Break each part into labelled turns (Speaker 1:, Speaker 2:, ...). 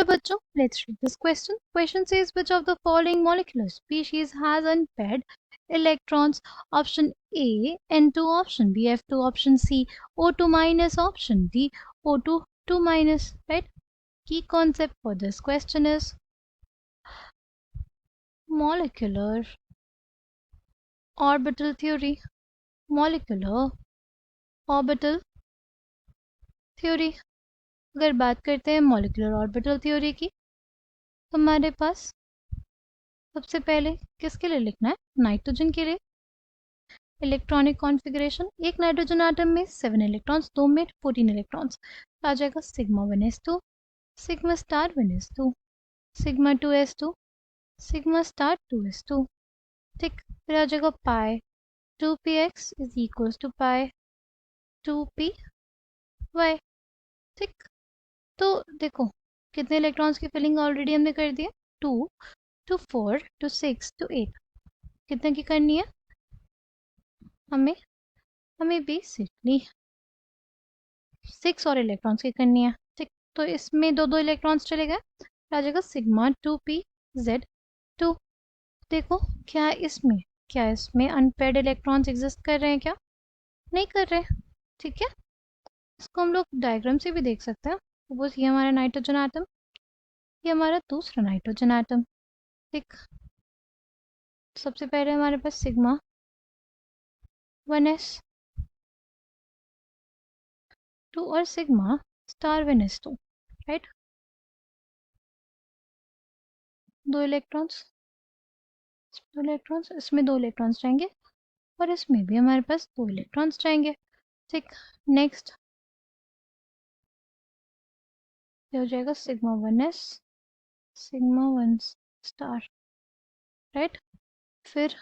Speaker 1: Hello बच्चों, let's read this question. Question says which of the following molecular species has unpaired electrons? Option A N2, option B F2, option C O2 minus, option D O2 2 minus. Right? Key concept for this question is molecular orbital theory. Molecular orbital theory. अगर बात करते हैं molecular orbital theory की, तो हमारे पास सबसे पहले किसके लिए लिखना है? नाइट्रोजन के लिए। इलेक्ट्रॉनिक कॉन्फ़िगरेशन, एक नाइट्रोजन आटम में 7 इलेक्ट्रॉन्स, 2 में 14 इलेक्ट्रॉन्स। आ जाएगा sigma 1s2, sigma star 1s2, sigma 2s2, sigma star 2s2। ठीक, फिर आ जाएगा pi 2px is equals to pi 2py। ठीक, तो देखो कितने इलेक्ट्रॉन्स की फिलिंग ऑलरेडी हमने कर दिया, 2 टू 4 टू 6 टू 8। कितने की करनी है हमें बेसिकली 6 और इलेक्ट्रॉन्स की करनी है। ठीक, तो इसमें दो इलेक्ट्रॉन्स चले गए, आ जाएगा सिग्मा 2pz2। देखो क्या इसमें अनपेयर्ड इलेक्ट्रॉन्स एग्जिस्ट कर रहे हैं? क्या नहीं कर रहे? ठीक है, इसको हम लोग डायग्राम से भी देख सकते हैं। सपोज ये हमारा नाइट्रोजन आटम, ये हमारा दूसरा नाइट्रोजन आटम। ठीक, सबसे पहले हमारे पास सिग्मा 1s2 और सिग्मा स्टार 1s2। राइट, दो इलेक्ट्रॉन्स, इसमें दो इलेक्ट्रॉन्स जाएंगे और इसमें भी हमारे पास दो इलेक्ट्रॉन्स जाएंगे। ठीक, नेक्स्ट ये हो जाएगा sigma 1s, sigma 1 star. Right, फिर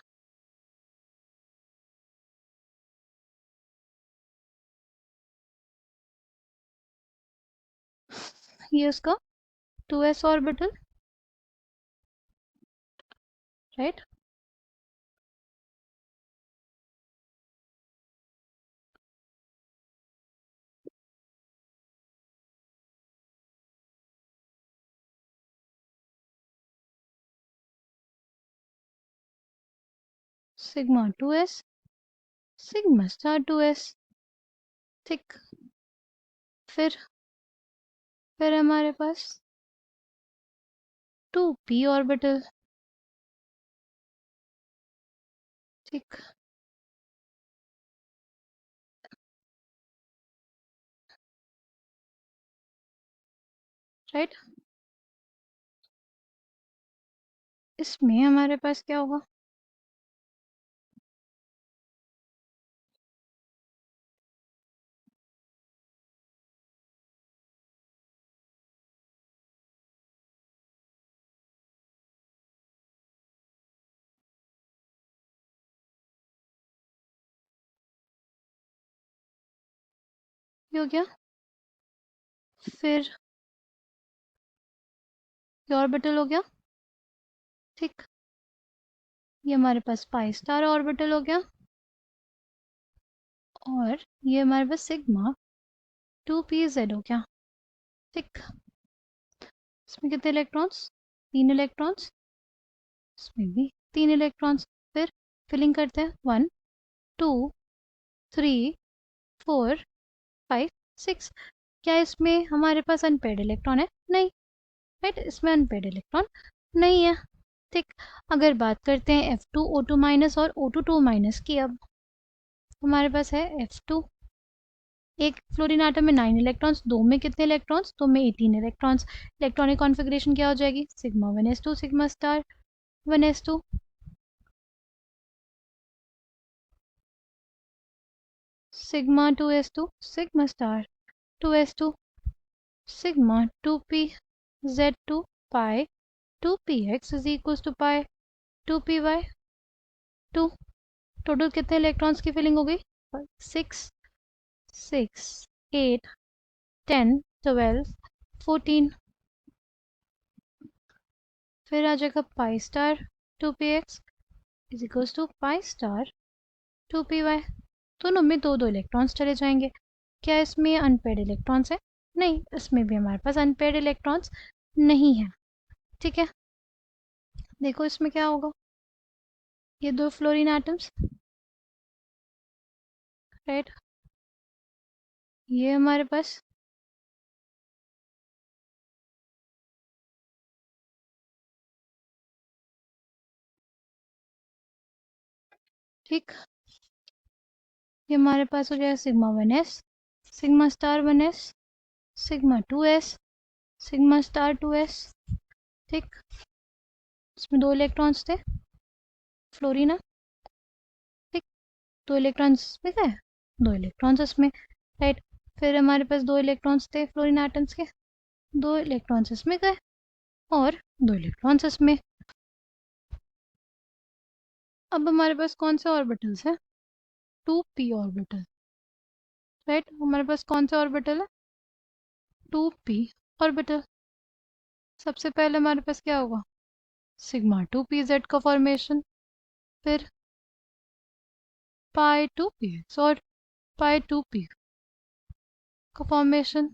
Speaker 1: ये उसका 2s orbital. Right, sigma 2s, sigma star 2s। ठीक, फिर हमारे पास 2p ऑर्बिटल। ठीक, राइट, इसमें हमारे पास क्या होगा? ये हो गया, फिर ये ऑर्बिटल हो गया। ठीक, ये हमारे पास पाई स्टार ऑर्बिटल हो गया, और ये हमारे पास सिग्मा 2pz हो गया। ठीक, इसमें कितने इलेक्ट्रॉन्स? 3 इलेक्ट्रॉन्स, इसमें भी 3 इलेक्ट्रॉन्स। फिर फिलिंग करते हैं, 1 2 3 4 5 6। क्या इसमें हमारे पास अनपेयर्ड इलेक्ट्रॉन है? नहीं। राइट, इसमें अनपेयर्ड इलेक्ट्रॉन नहीं है। ठीक, अगर बात करते हैं F2 O2 माइनस और O2 2 माइनस की, अब हमारे पास है F2। एक फ्लोरीन आटम में 9 इलेक्ट्रॉन्स, दो में कितने इलेक्ट्रॉन्स? दो में 18 इलेक्ट्रॉन्स। इलेक्ट्रॉनिक कॉन्फ़िगरेशन क्या हो जाएगी? Sigma 1s2, sigma star 1s2, sigma 2s2, sigma star 2s2, sigma 2pz2 pi 2px is equals to pi 2py2। Total कितने इलेक्ट्रॉन्स की फिलिंग हो गई? 6 6 8 10 12 14। फिर आ जाएगा pi star 2px is equals to pi star 2py। दोनों में दो इलेक्ट्रॉन्स चले जाएंगे। क्या इसमें अनपेयर्ड इलेक्ट्रॉन्स है? नहीं, इसमें भी हमारे पास अनपेयर्ड इलेक्ट्रॉन्स नहीं है। ठीक है, देखो इसमें क्या होगा, ये दो फ्लोरीन एटम्स, राइट, ये हमारे पास ठीक, ये हमारे पास हो जाएगा sigma 1s, sigma star 1s, sigma 2s, sigma star 2s। ठीक, इसमें दो इलेक्ट्रॉन्स थे, फ्लोरीन है, ठीक, दो इलेक्ट्रॉन्स इसमें गए, दो इलेक्ट्रॉन्स इसमें, राइट। फिर हमारे पास दो इलेक्ट्रॉन्स थे फ्लोरीन एटम्स के, दो इलेक्ट्रॉन्स इसमें गए और दो इलेक्ट्रॉन्स इसमें। अब हमारे पास कौन से ऑर्बिटल्स हैं, 2p ऑर्बिटल, राइट। हमारे पास कौन सा ऑर्बिटल है, 2p ऑर्बिटल। सबसे पहले हमारे पास क्या होगा, सिग्मा 2pz का फॉर्मेशन, फिर पाई 2px और पाई 2p का फॉर्मेशन।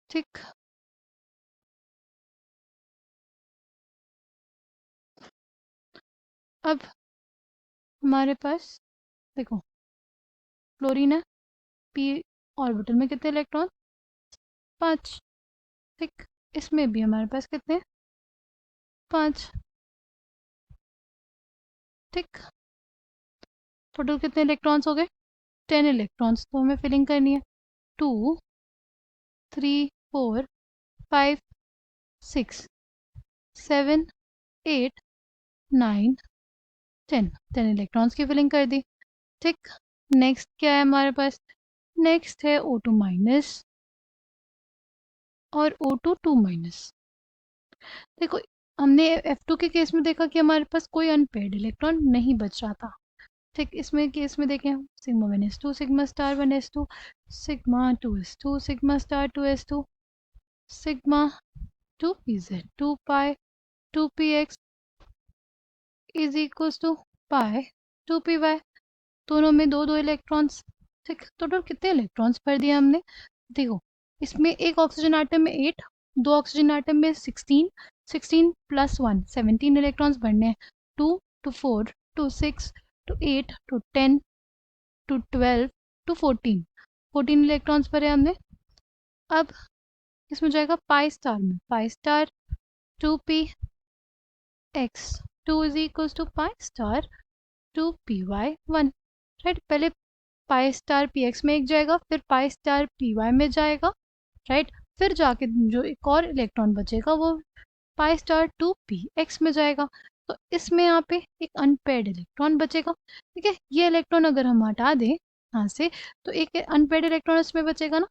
Speaker 1: ठीक, अब हमारे पास देखो फ्लोरीन है, p ऑर्बिटल में कितने इलेक्ट्रॉन, 5। ठीक, इसमें भी हमारे पास कितने, 5। ठीक, टोटल कितने इलेक्ट्रॉन्स हो गए, 10 इलेक्ट्रॉन्स। तो हमें फिलिंग करनी है 2 3 4 5 6 7 8 9 10, 10 इलेक्ट्रॉन्स की फिलिंग कर दी। ठीक, नेक्स्ट क्या है हमारे पास, नेक्स्ट है O2 माइनस और O2 2 माइनस। देखो हमने F2 के केस में देखा कि हमारे पास कोई अनपेयर्ड इलेक्ट्रॉन नहीं बच रहा था। ठीक, इसमें केस में देखें, sigma 1s2 sigma star 1s2 sigma 2s2 sigma star 2s2 sigma 2pz 2 pi 2px is equals to pi 2py, दोनों में दो दो इलेक्ट्रॉन्स। ठीक, टोटल कितने इलेक्ट्रॉन्स भर दिए हमने, देखो इसमें एक ऑक्सीजन आटम में 8, दो ऑक्सीजन आटम में 16, 16 प्लस 1 17 इलेक्ट्रॉन्स भरने हैं, 2 to 4 to 6 to 8 to 10 to 12 to 14, 14 electrons भरे हमने। अब इसमें जाएगा पाई स्टार में, pi star 2p x 2 is equals to pi star 2py 1, right. पहले पाई स्टार पी एक्स में एक जाएगा, फिर पाई स्टार पी वाई में जाएगा, राइट। फिर जाके जो एक और इलेक्ट्रॉन बचेगा वो पाई स्टार 2p x में जाएगा। तो इसमें यहाँ पे एक अनपेयर्ड इलेक्ट्रॉन बचेगा। ठीक है, ये इलेक्ट्रॉन अगर हम हटा दें यहाँ से तो एक अनपेयर्ड इलेक्ट्रॉन इसमें बचेगा ना।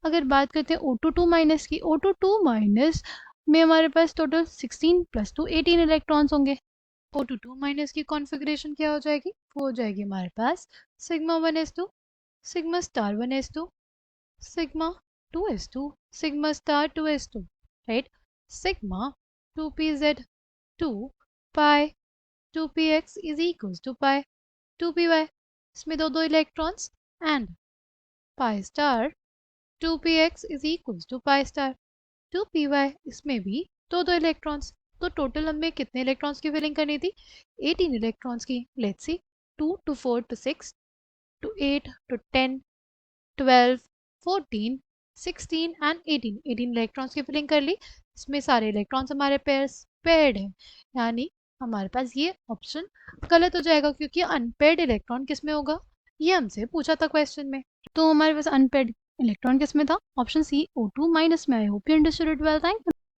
Speaker 1: अगर बात करते हैं O2 2 माइनस की, O2 2 माइनस में हमारे पास टोटल 16 प्लस 2 18 इलेक्ट्रॉन्स होंगे। O2 2 माइनस की कॉन्फ़िगरेशन क्या हो जाएगी, वो हो जाएगी हमारे पास sigma 1s2 sigma star 1s2 sigma 2s2 sigma star 2s2, right. Sigma 2pz 2 pi 2px is equals to pi 2py, इसमें दो दो electrons, and pi star 2px is equals to pi star 2py, इसमें भी दो दो electrons. तो total हमें कितने इलेक्ट्रॉन्स की फिलिंग करनी थी, 18 इलेक्ट्रॉन्स की। Let's see, 2 to 4 to 6 to 8 to 10 12 14 16 and 18, 18 electrons की फिलिंग कर ली। इसमें सारे इलेक्ट्रॉन्स हमारे पेयर्स पेयर्ड हैं, यानी हमारे पास ये ऑप्शन गलत हो जाएगा, क्योंकि अनपेयर्ड इलेक्ट्रॉन किस में होगा, ये हमसे पूछा था क्वेश्चन में। तो हमारे पास अनपेयर्ड इलेक्ट्रॉन किस में था, ऑप्शन सी O2 माइनस में। I hope you understood it well, thank you.